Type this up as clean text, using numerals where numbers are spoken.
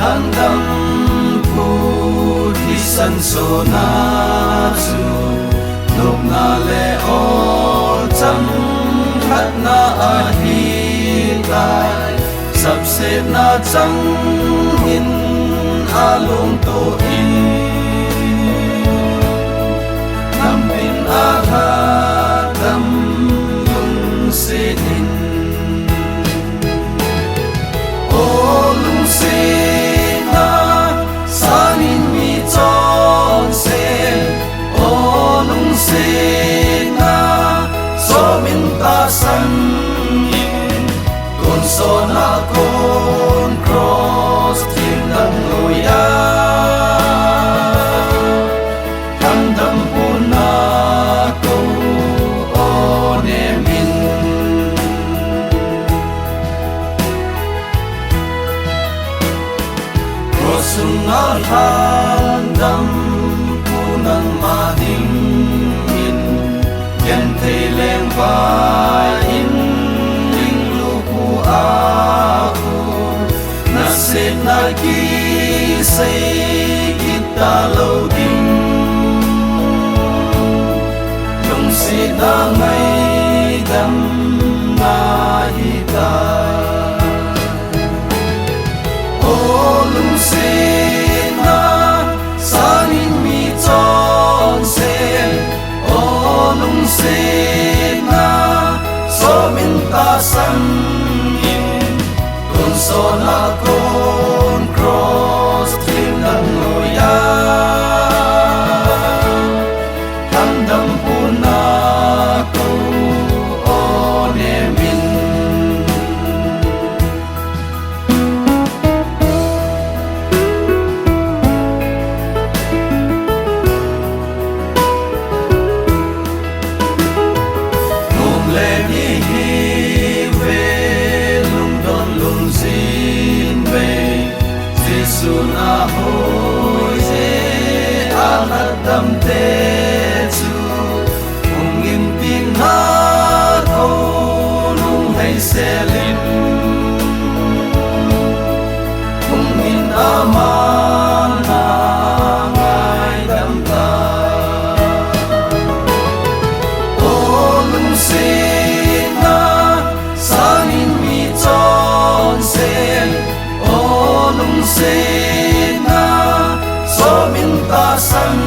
handam ku di san so na chu lok na le o cham khat na a hi tai sab se na chang in a lung to in nam bin a tha dam lung se in o lung se na sanin mi chon se o lung se na so min ta san in kon so na kon cross tim dam lo ya tham dam puna ko o ne min crossung na tham dam punang ma ding min yan thei leng vai in ling lu pu a na se na ki say kita lo ding lung si na ngay dam na hi ta o lung si na sanin mi chon se o lung si na so min ta san in kon so na kon cross tim dam lo ya tham dam puna ko o ne min lung le ni hi ve lung don lung zin ve Giêsu na hoi je an dam te chu ung in tin na ko lung hay se lin ung in aman na ngai dam ta o lung se na sanin mi chon sen o lung se na so min ta san